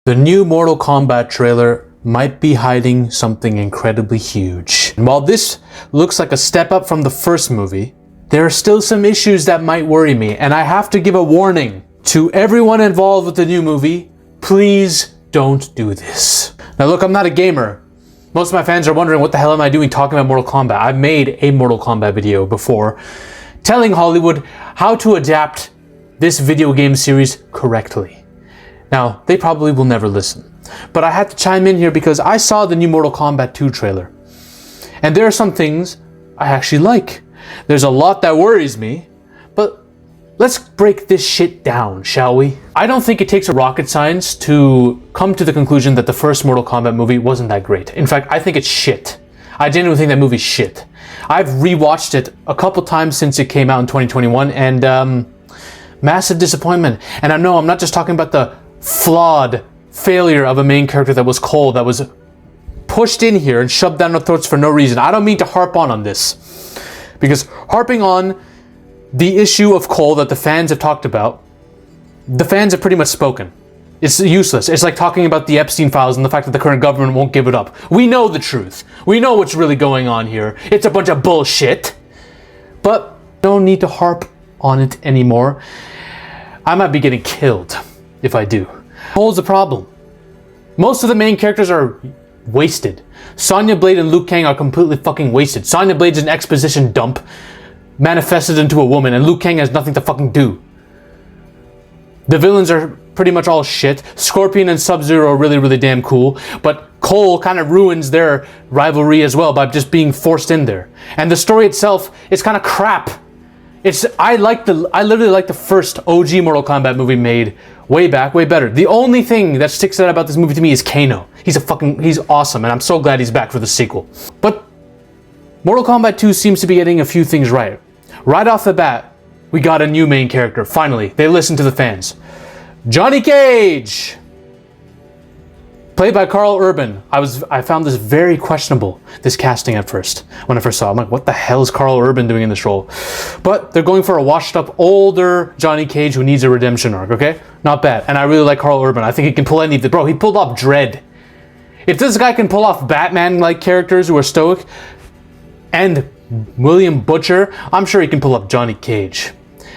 The new Mortal Kombat trailer might be hiding something incredibly huge. And while this looks like a step up from the first movie, there are still some issues that might worry me, and I have to give a warning to everyone involved with the new movie. Please don't do this. Now look, I'm not a gamer. Most of my fans are wondering what the hell am I doing talking about Mortal Kombat. I've made a Mortal Kombat video before telling Hollywood how to adapt this video game series correctly. Now, they probably will never listen, but I had to chime in here because I saw the new Mortal Kombat 2 trailer, and there are some things I actually like. There's a lot that worries me, but let's break this shit down, shall we? I don't think it takes a rocket science to come to the conclusion that the first Mortal Kombat movie wasn't that great. In fact, I think it's shit. I genuinely think that movie's shit. I've rewatched it a couple times since it came out in 2021, and massive disappointment. And I know I'm not just talking about the flawed failure of a main character that was Cole, that was pushed in here and shoved down our throats for no reason. I don't mean to harp on this, because harping on the issue of Cole that the fans have talked about, the fans have pretty much spoken. It's useless. It's like talking about the Epstein files and the fact that the current government won't give it up. We know the truth. We know what's really going on here. It's a bunch of bullshit. But don't need to harp on it anymore. I might be getting killed if I do. Cole's the problem. Most of the main characters are wasted. Sonya Blade and Liu Kang are completely fucking wasted. Sonya Blade's an exposition dump manifested into a woman, and Liu Kang has nothing to fucking do. The villains are pretty much all shit. Scorpion and Sub-Zero are really, really damn cool, but Cole kind of ruins their rivalry as well by just being forced in there. And the story itself is kind of crap. I literally like the first OG Mortal Kombat movie made way back, way better. The only thing that sticks out about this movie to me is Kano. He's awesome, and I'm so glad he's back for the sequel. But Mortal Kombat 2 seems to be getting a few things right. Right off the bat, we got a new main character. Finally, they listened to the fans. Johnny Cage! Played by KARL Urban. I found this very questionable, this casting at first. When I first saw it, I'm like, what the hell is KARL Urban doing in this role? But they're going for a washed up, older Johnny Cage who needs a redemption arc, okay? Not bad. And I really like KARL Urban. I think he can pull any of the... Bro, he pulled off Dredd. If this guy can pull off Batman-like characters who are stoic, and William Butcher, I'm sure he can pull up Johnny Cage.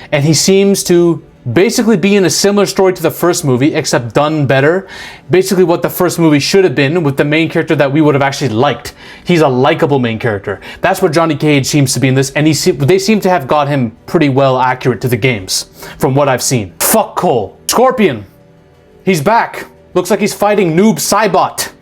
And he seems to basically be in a similar story to the first movie, except done better. Basically what the first movie should have been, with the main character that we would have actually liked. He's a likable main character. That's what Johnny Cage seems to be in this, and they seem to have got him pretty well accurate to the games, from what I've seen. Fuck Cole. Scorpion. He's back. Looks like he's fighting Noob Saibot,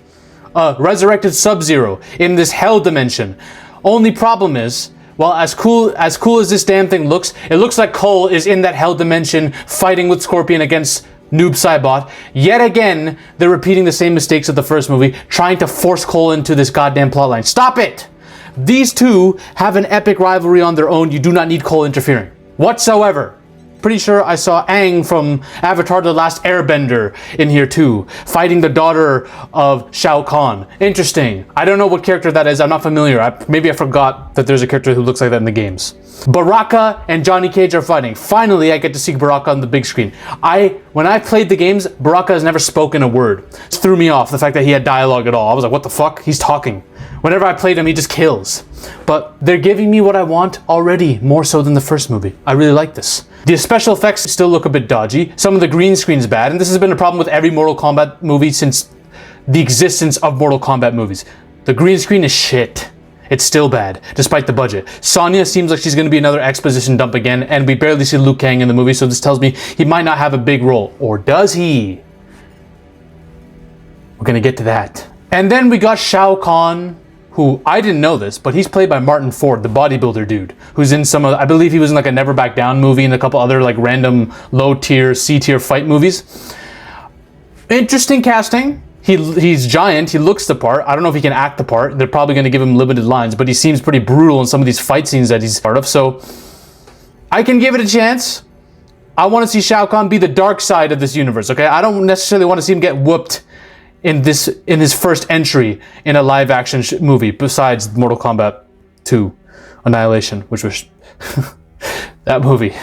resurrected Sub-Zero, in this hell dimension. Only problem is, well, as cool as this damn thing looks, it looks like Cole is in that hell dimension fighting with Scorpion against Noob Saibot. Yet again, they're repeating the same mistakes of the first movie, trying to force Cole into this goddamn plotline. Stop it! These two have an epic rivalry on their own. You do not need Cole interfering whatsoever. Pretty sure I saw Aang from Avatar: The Last Airbender in here too, fighting the daughter of Shao Kahn. Interesting. I don't know what character that is. I'm not familiar. Maybe I forgot that there's a character who looks like that in the games. Baraka and Johnny Cage are fighting. Finally, I get to see Baraka on the big screen. When I played the games, Baraka has never spoken a word. It threw me off, the fact that he had dialogue at all. I was like, what the fuck? He's talking. Whenever I played him, he just kills. But they're giving me what I want already, more so than the first movie. I really like this. The special effects still look a bit dodgy. Some of the green screen's bad, and this has been a problem with every Mortal Kombat movie since the existence of Mortal Kombat movies. The green screen is shit. It's still bad, despite the budget. Sonya seems like she's going to be another exposition dump again, and we barely see Liu Kang in the movie, so this tells me he might not have a big role. Or does he? We're going to get to that. And then we got Shao Kahn, who, I didn't know this, but he's played by Martin Ford, the bodybuilder dude, who's in some of, I believe he was in like a Never Back Down movie and a couple other like random low-tier, C-tier fight movies. Interesting casting. He's giant, he looks the part. I don't know if he can act the part. They're probably going to give him limited lines, but he seems pretty brutal in some of these fight scenes that he's part of, so I can give it a chance. I want to see Shao Kahn be the dark side of this universe, okay? I don't necessarily want to see him get whooped in his first entry in a live action movie besides Mortal Kombat 2 Annihilation, which was that movie.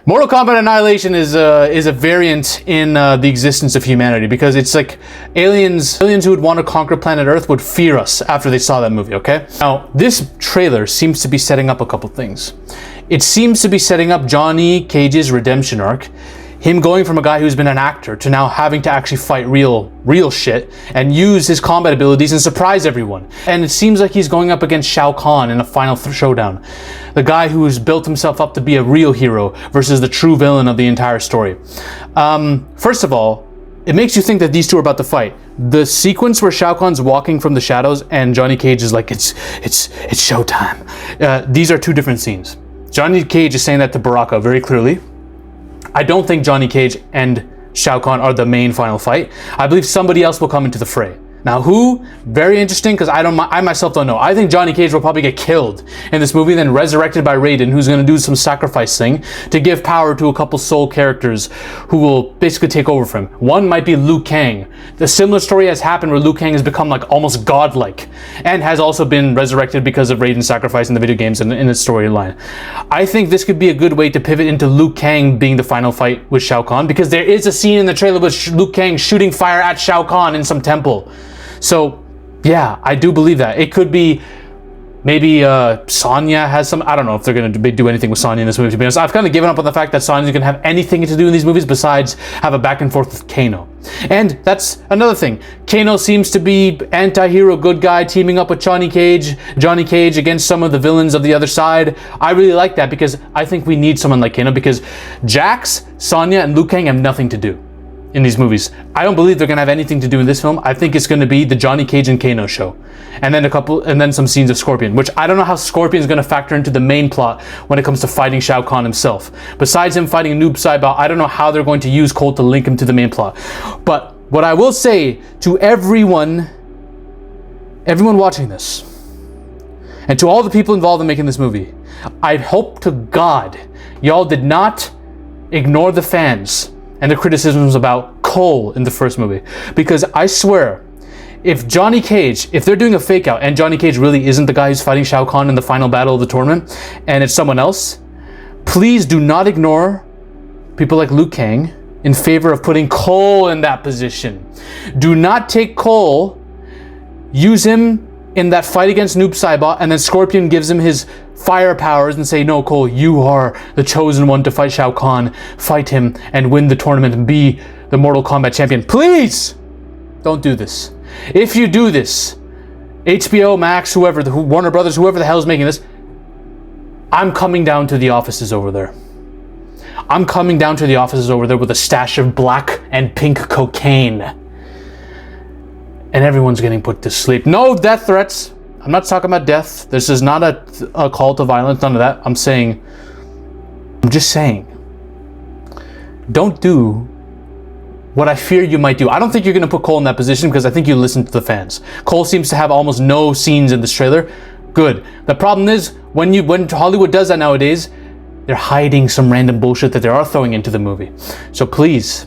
Mortal Kombat Annihilation is a variant in the existence of humanity, because it's like aliens who would want to conquer planet Earth would fear us after they saw that movie, okay? Now, this trailer seems to be setting up a couple things. It seems to be setting up Johnny Cage's redemption arc, him going from a guy who's been an actor to now having to actually fight real shit and use his combat abilities and surprise everyone. And it seems like he's going up against Shao Kahn in a final showdown. The guy who's built himself up to be a real hero versus the true villain of the entire story. First of all, it makes you think that these two are about to fight. The sequence where Shao Kahn's walking from the shadows and Johnny Cage is like, it's showtime. These are two different scenes. Johnny Cage is saying that to Baraka very clearly. I don't think Johnny Cage and Shao Kahn are the main final fight. I believe somebody else will come into the fray. Now who? Very interesting, because I myself don't know. I think Johnny Cage will probably get killed in this movie, then resurrected by Raiden, who's going to do some sacrifice thing to give power to a couple soul characters who will basically take over for him. One might be Liu Kang. The similar story has happened where Liu Kang has become like almost godlike and has also been resurrected because of Raiden's sacrifice in the video games and in the storyline. I think this could be a good way to pivot into Liu Kang being the final fight with Shao Kahn, because there is a scene in the trailer with Liu Kang shooting fire at Shao Kahn in some temple. So, yeah, I do believe that. It could be maybe Sonya has some... I don't know if they're going to do anything with Sonya in this movie, to be honest. I've kind of given up on the fact that Sonya's going to have anything to do in these movies besides have a back and forth with Kano. And that's another thing. Kano seems to be anti-hero good guy teaming up with Johnny Cage against some of the villains of the other side. I really like that, because I think we need someone like Kano, because Jax, Sonya, and Liu Kang have nothing to do in these movies. I don't believe they're gonna have anything to do in this film. I think it's gonna be the Johnny Cage and Kano show, and then some scenes of Scorpion, which I don't know how Scorpion's gonna factor into the main plot when it comes to fighting Shao Kahn himself. Besides him fighting Noob Saibot, I don't know how they're going to use Cole to link him to the main plot. But what I will say to everyone watching this, and to all the people involved in making this movie, I hope to God y'all did not ignore the fans and the criticisms about Cole in the first movie. Because I swear, if they're doing a fake out and Johnny Cage really isn't the guy who's fighting Shao Kahn in the final battle of the tournament, and it's someone else, please do not ignore people like Liu Kang in favor of putting Cole in that position. Do not take Cole, use him in that fight against Noob Saibot, and then Scorpion gives him his fire powers and say, no, Cole, you are the chosen one to fight Shao Kahn, fight him and win the tournament and be the Mortal Kombat champion. Please don't do this. If you do this, HBO Max, whoever, Warner Brothers, whoever the hell is making this, I'm coming down to the offices over there. I'm coming down to the offices over there with a stash of black and pink cocaine. And everyone's getting put to sleep. No death threats. I'm not talking about death. This is not a call to violence, none of that. I'm just saying, don't do what I fear you might do. I don't think you're going to put Cole in that position, because I think you listen to the fans. Cole seems to have almost no scenes in this trailer. Good. The problem is, when Hollywood does that nowadays, they're hiding some random bullshit that they are throwing into the movie. So please,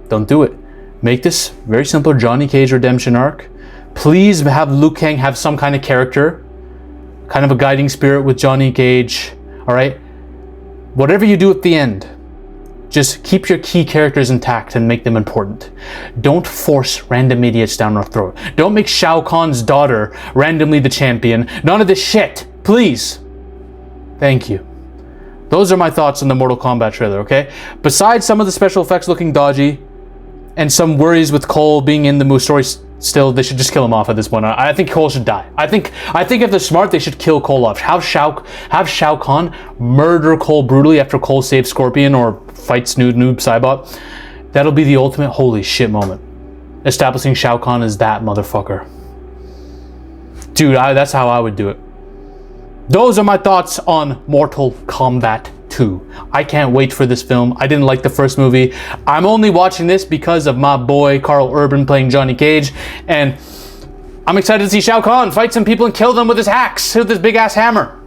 don't do it. Make this very simple Johnny Cage redemption arc. Please have Liu Kang have some kind of character, kind of a guiding spirit with Johnny Cage, all right? Whatever you do at the end, just keep your key characters intact and make them important. Don't force random idiots down our throat. Don't make Shao Kahn's daughter randomly the champion. None of this shit, please. Thank you. Those are my thoughts on the Mortal Kombat trailer, okay? Besides some of the special effects looking dodgy, and some worries with Cole being in the story still, they should just kill him off at this point. I think Cole should die. I think if they're smart, they should kill Cole off. Have Shao Kahn murder Cole brutally after Cole saves Scorpion or fights Noob Saibot. That'll be the ultimate holy shit moment. Establishing Shao Kahn as that motherfucker. Dude, that's how I would do it. Those are my thoughts on Mortal Kombat 2. I can't wait for this film. I didn't like the first movie. I'm only watching this because of my boy KARL Urban playing Johnny Cage, and I'm excited to see Shao Kahn fight some people and kill them with his axe, with his big ass hammer.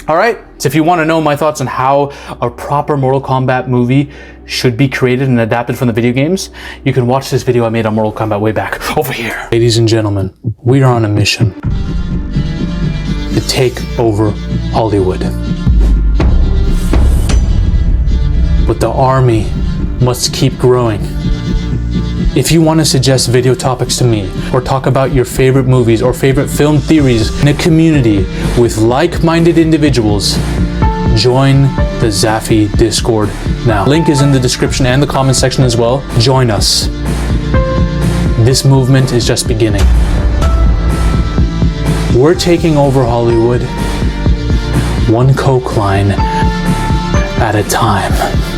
Alright? So if you want to know my thoughts on how a proper Mortal Kombat movie should be created and adapted from the video games, you can watch this video I made on Mortal Kombat way back over here. Ladies and gentlemen, we are on a mission to take over Hollywood. but the army must keep growing. If you want to suggest video topics to me, or talk about your favorite movies or favorite film theories in a community with like-minded individuals, join the Zafy Discord now. Link is in the description and the comment section as well. Join us. This movement is just beginning. We're taking over Hollywood, one coke line at a time.